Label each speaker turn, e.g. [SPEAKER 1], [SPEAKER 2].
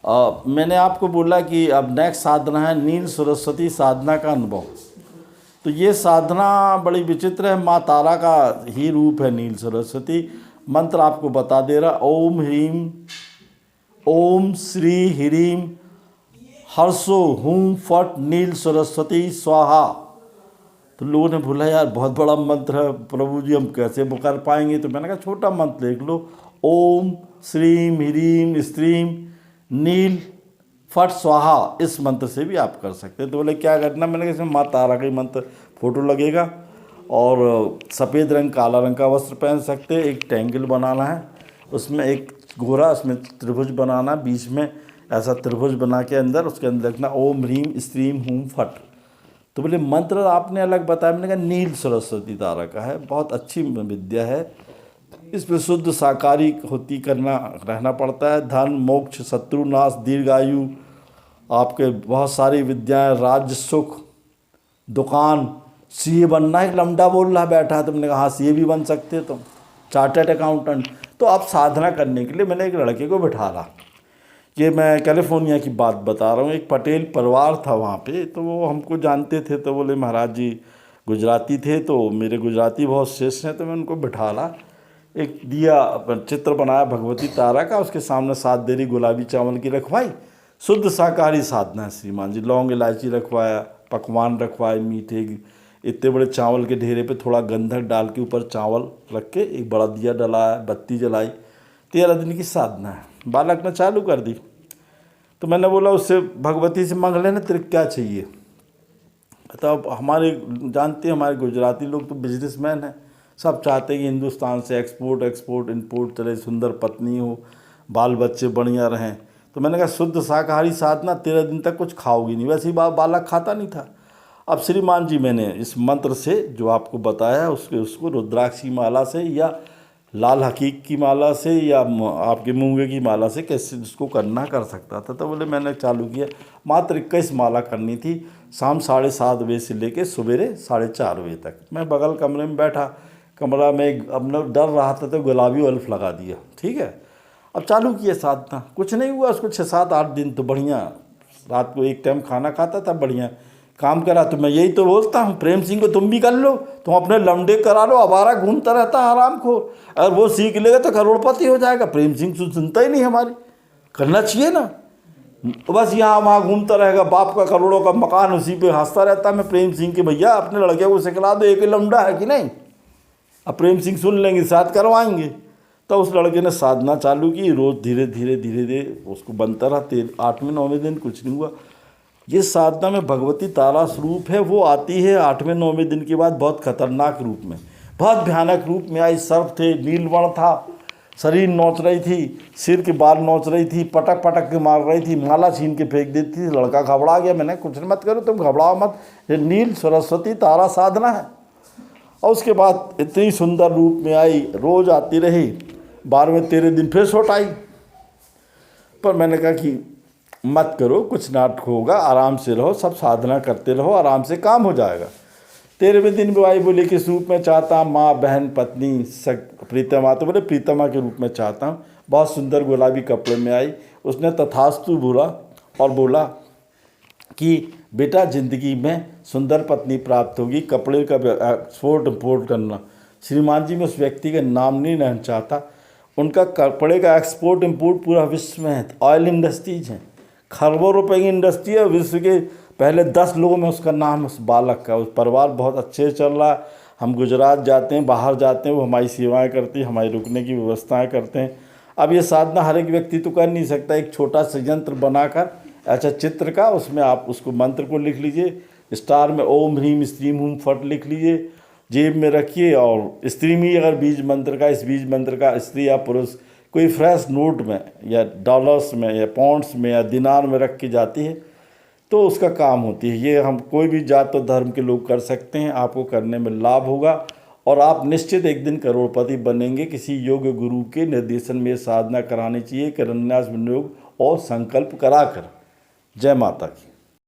[SPEAKER 1] मैंने आपको बोला कि अब नेक्स्ट साधना है नील सरस्वती साधना का अनुभव। तो ये साधना बड़ी विचित्र है, माँ तारा का ही रूप है नील सरस्वती। मंत्र आपको बता दे रहा, ओम ह्रीम ओम श्री ह्रीम हर्षो हूँ फट नील सरस्वती स्वाहा। तो लोगों ने बोला यार बहुत बड़ा मंत्र है प्रभु जी, हम कैसे कर पाएंगे। तो मैंने कहा छोटा मंत्र लिख लो, ओम श्रीम ह्रीम स्त्रीम नील फट स्वाहा। इस मंत्र से भी आप कर सकते हैं। तो बोले क्या करना, मैंने कहा इसमें माँ तारा का ही मंत्र फोटो लगेगा और सफ़ेद रंग काला रंग का वस्त्र पहन सकते हैं। एक ट्रायंगल बनाना है, उसमें एक गोरा, उसमें त्रिभुज बनाना, बीच में ऐसा त्रिभुज बना के अंदर उसके अंदर लिखना ओम ह्रीम स्त्रीम हूँ फट। तो बोले मंत्र आपने अलग बताया। मैंने कहा नील सरस्वती तारा का है, बहुत अच्छी विद्या है। इसमें शुद्ध शाकाहारी होती करना रहना पड़ता है। धन मोक्ष शत्रुनाश दीर्घायु, आपके बहुत सारी विद्याएं, राज्य सुख, दुकान, सीए बनना। एक लमडा बोल रहा बैठा है, तुमने कहा हाँ सीए भी बन सकते हो तुम, चार्टर्ड अकाउंटेंट। तो आप साधना करने के लिए मैंने एक लड़के को बिठा रहा। ये मैं कैलिफोर्निया की बात बता रहा हूँ। एक पटेल परिवार था वहाँ पे, तो वो हमको जानते थे। तो बोले महाराज जी गुजराती थे, तो मेरे गुजराती बहुत श्रेष्ठ हैं। तो मैं उनको बिठा ला, एक दिया चित्र बनाया भगवती तारा का, उसके सामने 7 देरी गुलाबी चावल की रखवाई। शुद्ध शाकाहारी साधना है श्रीमान जी। लौंग इलायची रखवाया, पकवान रखवाए मीठे, इतने बड़े चावल के ढेरे पे थोड़ा गंधक डाल के ऊपर चावल रख के एक बड़ा दिया डलाया, बत्ती जलाई। 13 दिन की साधना है। बालक ने चालू कर दी। तो मैंने बोला उससे भगवती से मांग लेना तेरे क्या चाहिए। तो अब हमारे जानते हैं हमारे गुजराती लोग तो बिजनेसमैन हैं, सब चाहते हैं कि हिंदुस्तान से एक्सपोर्ट इंपोर्ट चले, सुंदर पत्नी हो, बाल बच्चे बढ़िया रहें। तो मैंने कहा शुद्ध शाकाहारी साधना, 13 दिन तक कुछ खाओगी नहीं। वैसे ही बालक खाता नहीं था। अब श्रीमान जी मैंने इस मंत्र से जो आपको बताया उसको रुद्राक्ष की माला से या लाल हकीक की माला से या आपके मूंगे की माला से कैसे उसको करना कर सकता था। तो बोले मैंने चालू किया। मात्र 21 माला करनी थी, शाम 7:30 बजे से लेके सवेरे 4:30 बजे तक। मैं बगल कमरे में बैठा, कमरा में अब न डर रहा था तो गुलाबी बल्ब लगा दिया। ठीक है, अब चालू किया साधना, कुछ नहीं हुआ उसको 6-7-8 दिन तो बढ़िया। रात को एक टाइम खाना खाता था, बढ़िया काम करा। तो मैं यही तो बोलता हूँ प्रेम सिंह को तुम भी कर लो, तुम अपने लमडे करा लो, आवारा घूमता रहता है आराम खोर। अगर वो सीख लेगा तो करोड़पति हो जाएगा। प्रेम सिंह सुनता ही नहीं हमारी, करना चाहिए ना। बस यहाँ वहाँ घूमता रहेगा, बाप का करोड़ों का मकान उसी पे हंसता रहता है। मैं प्रेम सिंह के भैया अपने लड़के को सिखला दो, एक ही लमडा है कि नहीं। अब प्रेम सिंह सुन लेंगे, साथ करवाएंगे। तो उस लड़के ने साधना चालू की, रोज़ धीरे धीरे उसको बनता रहा। 8वें-9वें दिन कुछ नहीं हुआ। ये साधना में भगवती तारा स्वरूप है, वो आती है 8वें-9वें दिन के बाद बहुत खतरनाक रूप में, बहुत भयानक रूप में आई। सर्प थे, नीलवर्ण था, शरीर नोच रही थी, सिर के बाल नोच रही थी, पटक पटक के मार रही थी, माला छीन के फेंक देती थी। लड़का घबरा गया। मैंने कुछ मत करो, तुम घबराओ मत, ये नील सरस्वती तारा साधना है। और उसके बाद इतनी सुंदर रूप में आई, रोज़ आती रही। 12वें-13 दिन फिर सोट आई। पर मैंने कहा कि मत करो, कुछ नाटक होगा, आराम से रहो, सब साधना करते रहो, आराम से काम हो जाएगा। 13वें दिन भी आई, बोले किस रूप में चाहता, माँ बहन पत्नी प्रीतमा। तो बोले प्रीतमा के रूप में चाहता हूँ। बहुत सुंदर गुलाबी कपड़े में आई। उसने तथास्तु बोला और बोला कि बेटा ज़िंदगी में सुंदर पत्नी प्राप्त होगी, कपड़े का एक्सपोर्ट इम्पोर्ट करना। श्रीमान जी मैं उस व्यक्ति का नाम नहीं लेना चाहता, उनका कपड़े का एक्सपोर्ट इम्पोर्ट पूरा विश्व में है। ऑयल इंडस्ट्रीज हैं, खरबों रुपए की इंडस्ट्री है। विश्व के पहले 10 लोगों में उसका नाम उस बालक का। उस परिवार बहुत अच्छे चल रहा है। हम गुजरात जाते हैं, बाहर जाते हैं, वो हमारी सेवाएं करती हैं, हमारी रुकने की व्यवस्थाएं करते हैं। अब ये साधना हर एक व्यक्ति तो कर नहीं सकता। एक छोटा सा यंत्र बनाकर अच्छा चित्र का, उसमें आप उसको मंत्र को लिख लीजिए, स्टार में ओम ह्रीम स्त्रीम हूँ फट लिख लीजिए, जेब में रखिए। और स्त्री में अगर बीज मंत्र का, इस बीज मंत्र का स्त्री या पुरुष कोई फ्रेश नोट में या डॉलर्स में या पाउंड्स में या दिनार में रख के जाती है तो उसका काम होती है। ये हम कोई भी जात और धर्म के लोग कर सकते हैं, आपको करने में लाभ होगा और आप निश्चित एक दिन करोड़पति बनेंगे। किसी योग गुरु के निर्देशन में साधना करानी चाहिए, करन्यास विनियोग और संकल्प कराकर। जय माता की।